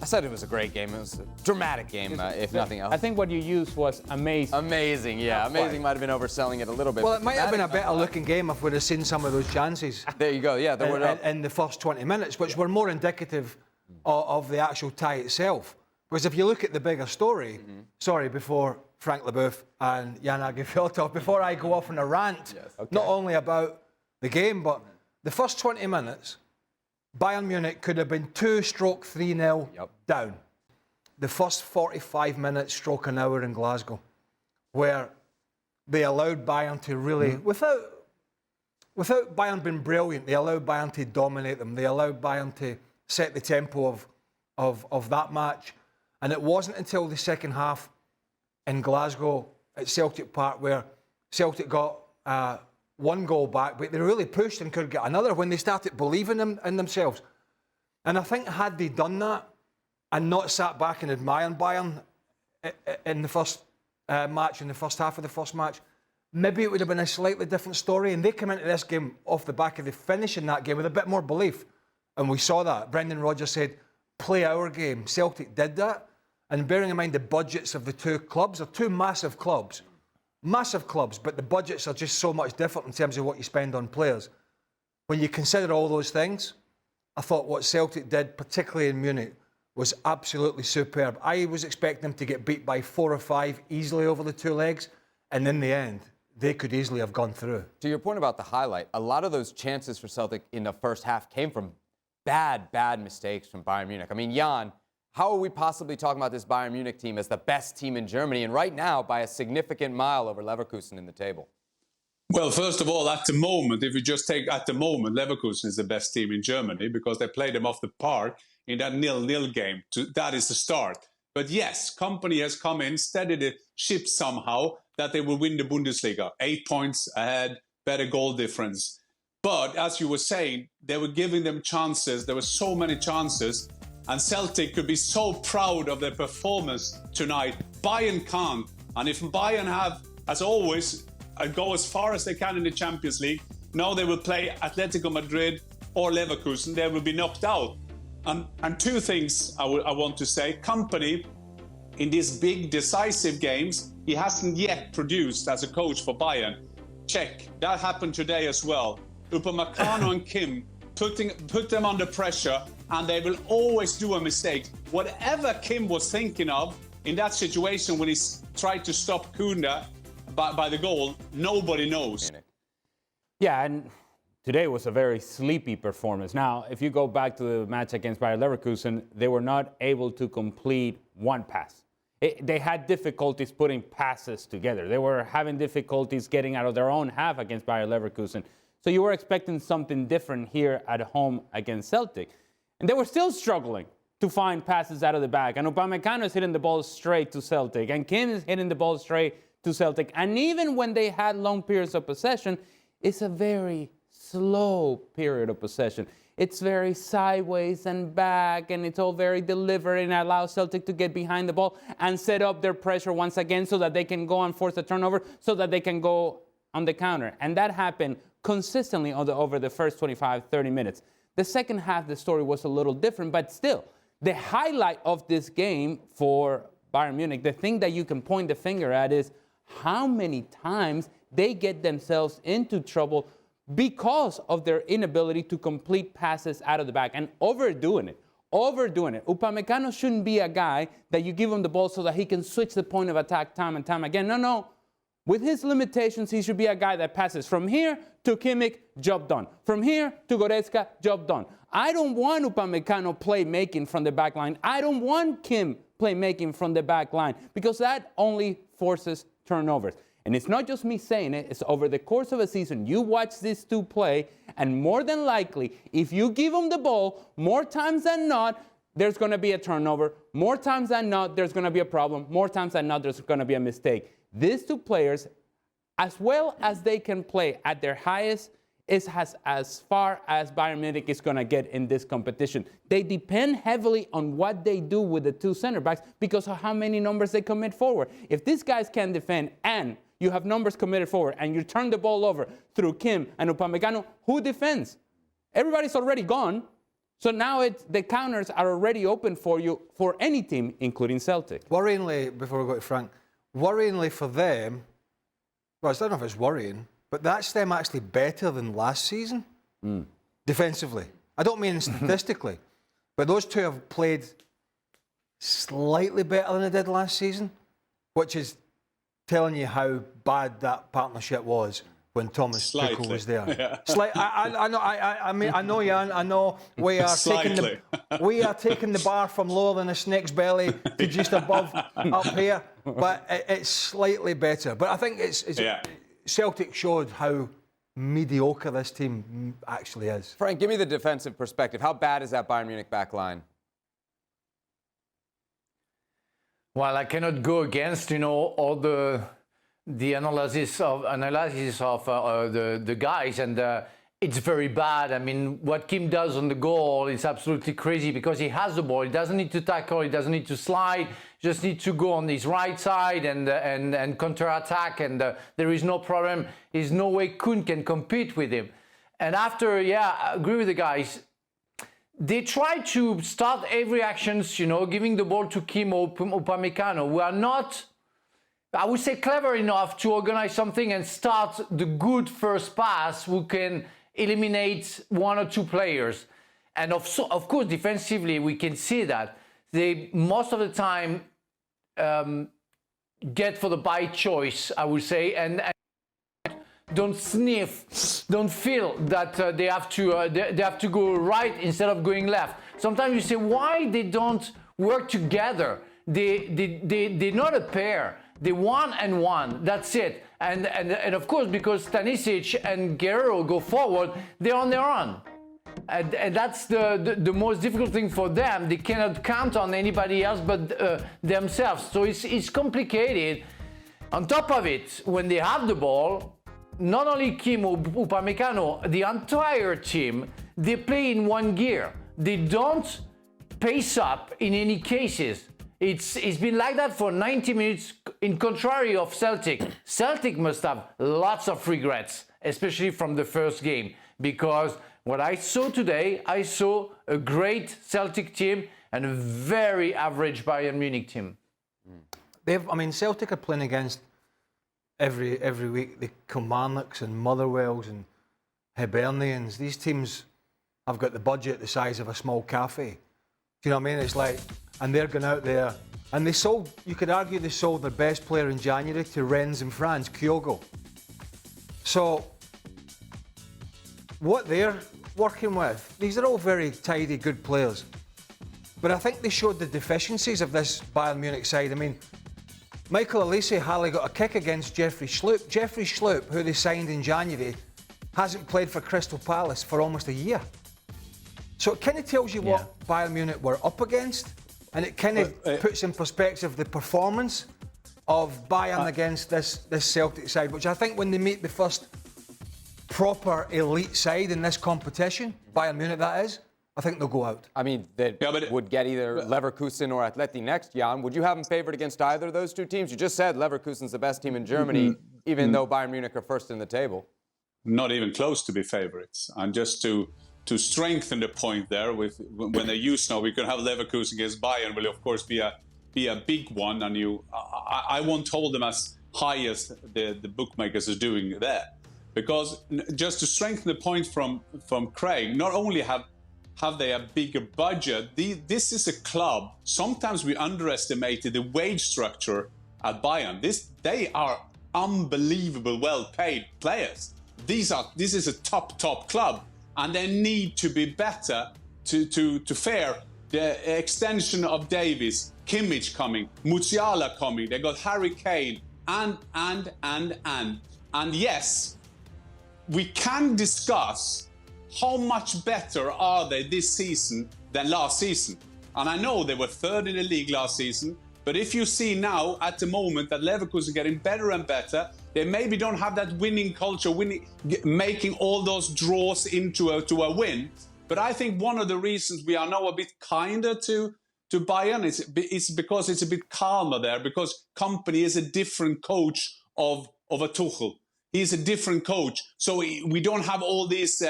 I said it was a great game. It was a dramatic game, if nothing else. I think what you used was amazing. Amazing, yeah. Amazing might have been overselling it a little bit. Well, it might have been a better looking game if we'd have seen some of those chances. There you go, yeah. There were in the first 20 minutes, which were more indicative of the actual tie itself. Because if you look at the bigger story, sorry, before Frank Leboeuf and Aage Fjortoft, before I go off on a rant, not only about the game, but the first 20 minutes, Bayern Munich could have been 2-3-0 down. The first 45 minutes, stroke an hour in Glasgow, where they allowed Bayern to really, without Bayern being brilliant, they allowed Bayern to dominate them. They allowed Bayern to set the tempo of that match. And it wasn't until the second half in Glasgow at Celtic Park where Celtic got one goal back, but they really pushed and could get another when they started believing in themselves. And I think had they done that and not sat back and admired Bayern in the first match, in the first half of the first match, maybe it would have been a slightly different story. And they come into this game off the back of the finish in that game with a bit more belief. And we saw that. Brendan Rodgers said, play our game. Celtic did that. And bearing in mind the budgets of the two clubs, they're two massive clubs, but the budgets are just so much different in terms of what you spend on players. When you consider all those things, I thought what Celtic did, particularly in Munich, was absolutely superb. I was expecting them to get beat by 4 or 5 easily over the two legs, and in the end, they could easily have gone through. To your point about the highlight, a lot of those chances for Celtic in the first half came from bad mistakes from Bayern Munich. I mean, Jan, how are we possibly talking about this Bayern Munich team as the best team in Germany, and right now by a significant mile over Leverkusen in the table? Well, first of all, at the moment, if you just take at the moment, Leverkusen is the best team in Germany because they played them off the park in that 0-0 game. That is the start. But yes, Kompany has come in, steadied the ship somehow that they will win the Bundesliga. 8 points ahead, better goal difference. But as you were saying, they were giving them chances. There were so many chances. And Celtic could be so proud of their performance tonight. Bayern can't. And if Bayern have, as always, go as far as they can in the Champions League, now they will play Atletico Madrid or Leverkusen. They will be knocked out. And two things I want to say. Kompany, in these big decisive games, he hasn't yet produced as a coach for Bayern. Check. That happened today as well. Upamecano and Kim put them under pressure, and they will always do a mistake. Whatever Kim was thinking of in that situation when he tried to stop Kunda by the goal, nobody knows. Yeah, and today was a very sleepy performance. Now, if you go back to the match against Bayer Leverkusen, they were not able to complete one pass. They had difficulties putting passes together. They were having difficulties getting out of their own half against Bayer Leverkusen. So you were expecting something different here at home against Celtic. And they were still struggling to find passes out of the back. And Upamecano is hitting the ball straight to Celtic. And Kim is hitting the ball straight to Celtic. And even when they had long periods of possession, it's a very slow period of possession. It's very sideways and back, and it's all very deliberate and allows Celtic to get behind the ball and set up their pressure once again so that they can go and force a turnover, so that they can go on the counter. And that happened consistently over the first 25, 30 minutes. The second half, the story was a little different, but still, the highlight of this game for Bayern Munich, the thing that you can point the finger at is how many times they get themselves into trouble because of their inability to complete passes out of the back and overdoing it. Upamecano shouldn't be a guy that you give him the ball so that he can switch the point of attack time and time again. No. With his limitations, he should be a guy that passes from here to Kimmich, job done. From here to Goretzka, job done. I don't want Upamecano playmaking from the back line. I don't want Kim playmaking from the back line because that only forces turnovers. And it's not just me saying it, it's over the course of a season. You watch these two play, and more than likely, if you give them the ball, more times than not, there's going to be a turnover. More times than not, there's going to be a problem. More times than not, there's going to be a mistake. These two players, as well as they can play at their highest, is as far as Bayern Munich is going to get in this competition. They depend heavily on what they do with the two center backs because of how many numbers they commit forward. If these guys can defend and you have numbers committed forward and you turn the ball over through Kim and Upamecano, who defends? Everybody's already gone. So now the counters are already open for you, for any team, including Celtic. Worryingly, before we go to Frank, worryingly for them, well, I don't know if it's worrying, but that's them actually better than last season, defensively. I don't mean statistically, but those two have played slightly better than they did last season, which is telling you how bad that partnership was when Thomas Tuchel was there. Yeah. I know, Jan. I know we are taking the bar from lower than a snake's belly to just above up here, but it's slightly better. But I think Celtic showed how mediocre this team actually is. Frank, give me the defensive perspective. How bad is that Bayern Munich back line? Well, I cannot go against, all the analysis of the guys, and it's very bad. I mean, what Kim does on the goal is absolutely crazy because he has the ball. He doesn't need to tackle. He doesn't need to slide. He just needs to go on his right side and counter-attack, and there is no problem. There's no way Kuhn can compete with him. And after, I agree with the guys. They try to start every actions, giving the ball to Kim or Upamecano. We are not, I would say, clever enough to organize something and start the good first pass who can eliminate one or two players. And of course, defensively, we can see that. They, most of the time, get for the by choice, I would say, and don't sniff, don't feel that they have to go right instead of going left. Sometimes you say, why they don't work together? They're not a pair. They're one and one. That's it. And of course, because Stanisic and Guerrero go forward, they're on their own. And that's the most difficult thing for them. They cannot count on anybody else but themselves. So it's complicated. On top of it, when they have the ball, not only Kim or Upamecano, the entire team, they play in one gear. They don't pace up in any cases. It's been like that for 90 minutes, in contrary of Celtic. Celtic must have lots of regrets, especially from the first game, because what I saw today, I saw a great Celtic team and a very average Bayern Munich team. Celtic are playing against every week the Kilmarnocks and Motherwells and Hibernians. These teams have got the budget the size of a small cafe. Do you know what I mean? It's like, and they're going out there, and you could argue they sold their best player in January to Rennes in France, Kyogo. So, what they're working with, these are all very tidy, good players. But I think they showed the deficiencies of this Bayern Munich side. I mean, Michael Olise hardly got a kick against Jeffrey Schlupp. Jeffrey Schlupp, who they signed in January, hasn't played for Crystal Palace for almost a year. So it kind of tells you what Bayern Munich were up against, and it kind of puts in perspective the performance of Bayern against this Celtic side, which I think when they meet the first proper elite side in this competition, Bayern Munich that is, I think they'll go out. I mean, they would get either Leverkusen or Atleti next, Jan. Would you have them favored against either of those two teams? You just said Leverkusen's the best team in Germany, even though Bayern Munich are first in the table. Not even close to be favorites. And just to strengthen the point there, when they use now, we can have Leverkusen against Bayern will of course be a big one, and I won't hold them as high as the bookmakers are doing there, because just to strengthen the point from Craig, not only have they a bigger budget, this is a club. Sometimes we underestimated the wage structure at Bayern. They are unbelievable, well-paid players. This is a top club, and they need to be better to fare. The extension of Davies, Kimmich coming, Musiala coming. They got Harry Kane, and yes, we can discuss how much better are they this season than last season. And I know they were third in the league last season, but if you see now, at the moment, that Leverkusen are getting better and better, they maybe don't have that winning culture, making all those draws into a win. But I think one of the reasons we are now a bit kinder to Bayern is because it's a bit calmer there, because Kompany is a different coach of a Tuchel. He's a different coach. So we don't have all these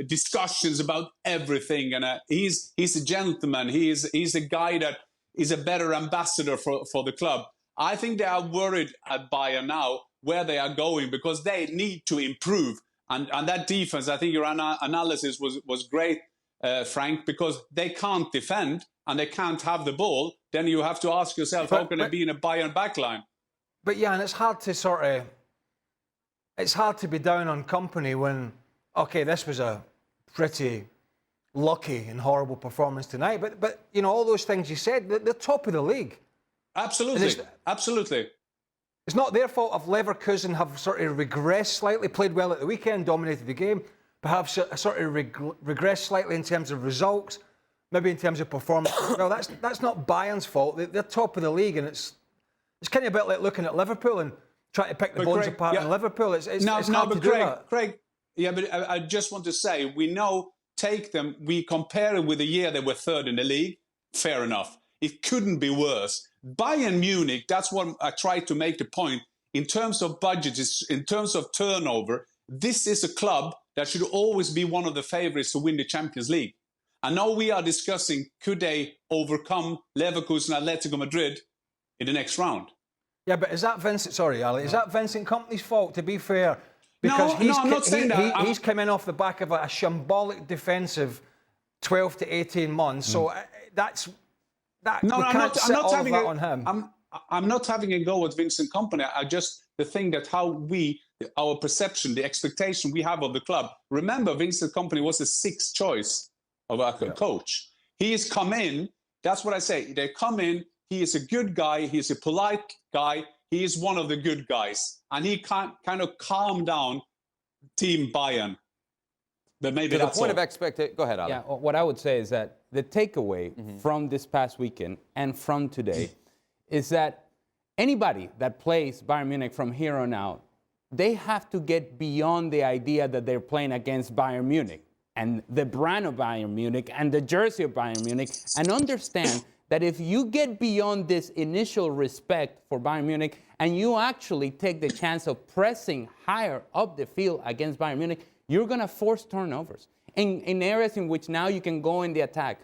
discussions about everything, and he's a gentleman. He's a guy that is a better ambassador for the club. I think they are worried at Bayern now where they are going, because they need to improve. And that defense, I think your analysis was great, Frank, because they can't defend and they can't have the ball. Then you have to ask yourself, how can it be in a Bayern backline? But yeah, and it's hard to be down on Kompany when, okay, this was a pretty lucky and horrible performance tonight. But you know, all those things you said, they're top of the league. Absolutely, absolutely. It's not their fault if Leverkusen have sort of regressed slightly, played well at the weekend, dominated the game, perhaps sort of regressed slightly in terms of results, maybe in terms of performance. Well, that's not Bayern's fault. They're top of the league, and it's kind of a bit like looking at Liverpool and trying to pick the bones apart in Liverpool. It's hard to do that. Craig, yeah, but I just want to say, we know, take them, we compare it with the year they were third in the league, fair enough. It couldn't be worse. Bayern Munich, that's what I tried to make the point, in terms of budgets, in terms of turnover, this is a club that should always be one of the favourites to win the Champions League. And now we are discussing, could they overcome Leverkusen and Atletico Madrid in the next round? Yeah, but is that Vincent? Sorry, Ali. Is that Vincent Kompany's fault? To be fair, because I'm not saying that. He's coming off the back of a shambolic defensive 12 to 18 months. So that's that. No, I'm not having on him. I'm not having a go at Vincent Kompany. The thing that our perception, the expectation we have of the club. Remember, Vincent Kompany was the 6th choice of our coach. He has come in. That's what I say. They come in. He is a good guy. He is a polite guy. He is one of the good guys. And he can kind of calm down Team Bayern. But maybe that's the point of expectation. Go ahead, Ali. Yeah, what I would say is that the takeaway from this past weekend and from today is that anybody that plays Bayern Munich from here on out, they have to get beyond the idea that they're playing against Bayern Munich and the brand of Bayern Munich and the jersey of Bayern Munich, and understand that if you get beyond this initial respect for Bayern Munich and you actually take the chance of pressing higher up the field against Bayern Munich, you're going to force turnovers in areas in which now you can go in the attack.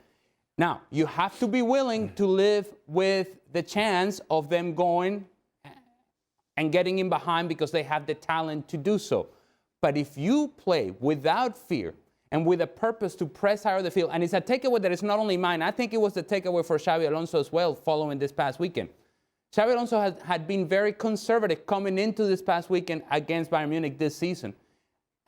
Now, you have to be willing to live with the chance of them going and getting in behind because they have the talent to do so. But if you play without fear and with a purpose to press higher the field, and it's a takeaway that is not only mine, I think it was the takeaway for Xabi Alonso as well following this past weekend. Xabi Alonso had been very conservative coming into this past weekend against Bayern Munich this season.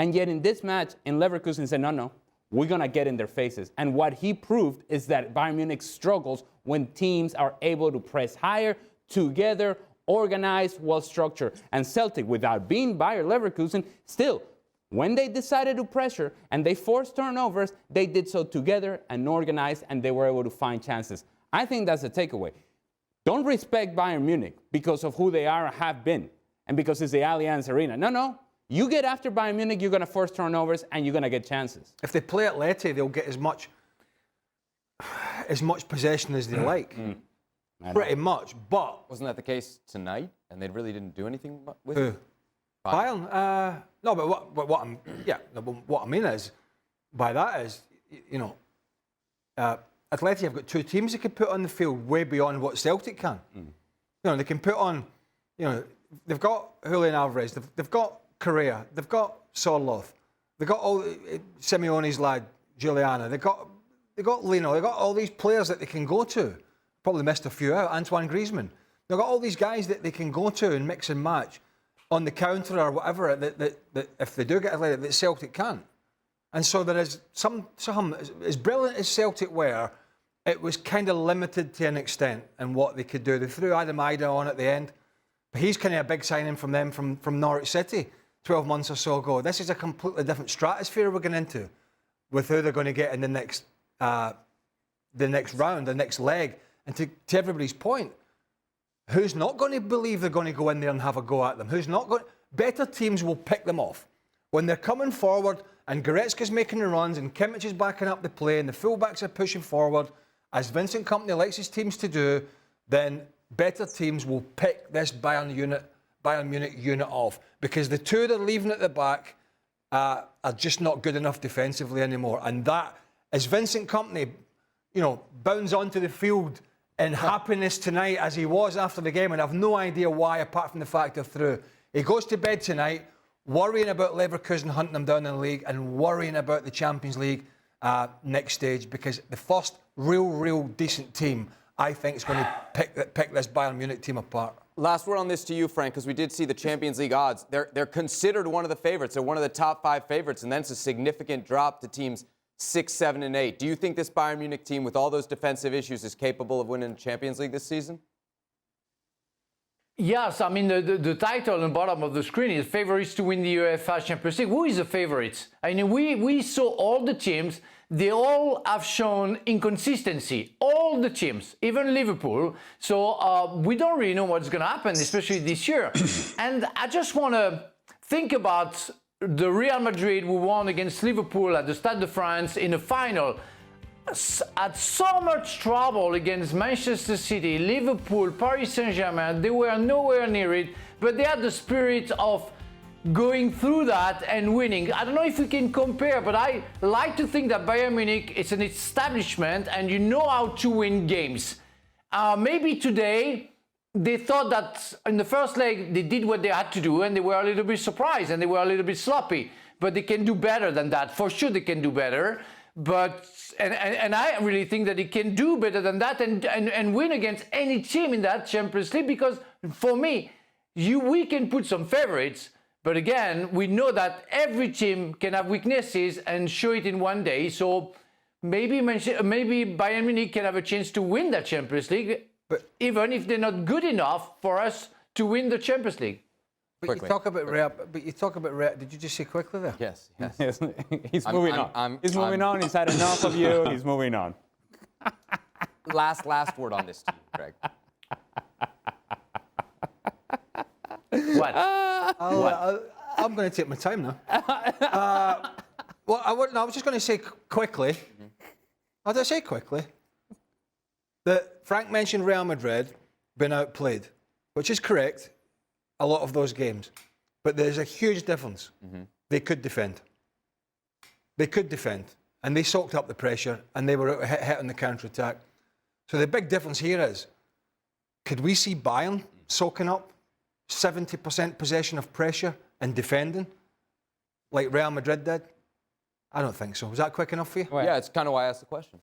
And yet in this match, in Leverkusen, he said, no, we're going to get in their faces. And what he proved is that Bayern Munich struggles when teams are able to press higher, together, organized, well-structured. And Celtic, without being Bayer Leverkusen, still, when they decided to pressure and they forced turnovers, they did so together and organized, and they were able to find chances. I think that's the takeaway. Don't respect Bayern Munich because of who they are or have been, and because it's the Allianz Arena. No. You get after Bayern Munich, you're going to force turnovers, and you're going to get chances. If they play Atleti, they'll get as much possession as they like. Pretty much, but... Wasn't that the case tonight? And they really didn't do anything with Who? it? Bayern? No, but what I mean is, by that is, you know, Atleti have got 2 teams they can put on the field way beyond what Celtic can. You know, they can put on, you know, they've got Julian Alvarez, they've got Correa, they've got Sorloth, they've got all Simeone's lad, Giuliana, they've got Lino, they've got all these players that they can go to. Probably missed a few out, Antoine Griezmann. They've got all these guys that they can go to and mix and match on the counter or whatever, that if they do get Athletic, that Celtic can't. And so there is some as brilliant as Celtic were, it was kind of limited to an extent in what they could do. They threw Adam Aage on at the end, but he's kind of a big signing from them from Norwich City 12 months or so ago. This is a completely different stratosphere we're going into with who they're going to get in the next round, the next leg. And to everybody's point, who's not going to believe they're going to go in there and have a go at them? Who's not going? Better teams will pick them off. When they're coming forward and Goretzka's making the runs and Kimmich is backing up the play and the fullbacks are pushing forward, as Vincent Kompany likes his teams to do, then better teams will pick this Bayern Munich unit off. Because the 2 they're leaving at the back, are just not good enough defensively anymore. And that, as Vincent Kompany, bounds onto the field in happiness tonight as he was after the game, and I've no idea why, apart from the fact they're through. He goes to bed tonight worrying about Leverkusen hunting them down in the league and worrying about the Champions League next stage, because the first real decent team, I think, is going to pick this Bayern Munich team apart. Last word on this to you, Frank, because we did see the Champions League odds. They're considered one of the favorites. They're one of the top 5 favorites, and then it's a significant drop to teams 6, 7, and 8. Do you think this Bayern Munich team, with all those defensive issues, is capable of winning the Champions League this season? Yes, I mean, the title on the bottom of the screen is favorites to win the UEFA Champions League. Who is the favorites? I mean, we saw all the teams. They all have shown inconsistency. All the teams, even Liverpool. So we don't really know what's going to happen, especially this year. And I just want to think about the Real Madrid who won against Liverpool at the Stade de France in the final. Had so much trouble against Manchester City, Liverpool, Paris Saint-Germain. They were nowhere near it, but they had the spirit of going through that and winning. I don't know if we can compare, but I like to think that Bayern Munich is an establishment and you know how to win games. Maybe today they thought that in the first leg they did what they had to do and they were a little bit surprised and they were a little bit sloppy, but they can do better than that. For sure they can do better. But and I really think that he can do better than that and win against any team in that Champions League, because for me, we can put some favorites, but again, we know that every team can have weaknesses and show it in one day. So maybe Bayern Munich can have a chance to win that Champions League, but even if they're not good enough for us to win the Champions League. But you talk about Real. Did you just say quickly there? Yes. Yes. He's moving on. He's moving on. He's had enough of you. He's moving on. Last word on this team, Greg. What? I'm going to take my time now. I was just going to say quickly. How did I say quickly? That Frank mentioned Real Madrid being outplayed, which is correct. A lot of those games. But there's a huge difference. They could defend. And they soaked up the pressure and they were hit on the counter-attack. So the big difference here is, could we see Bayern soaking up 70% possession of pressure and defending like Real Madrid did? I don't think so. Was that quick enough for you? Yeah, it's kind of why I asked the question.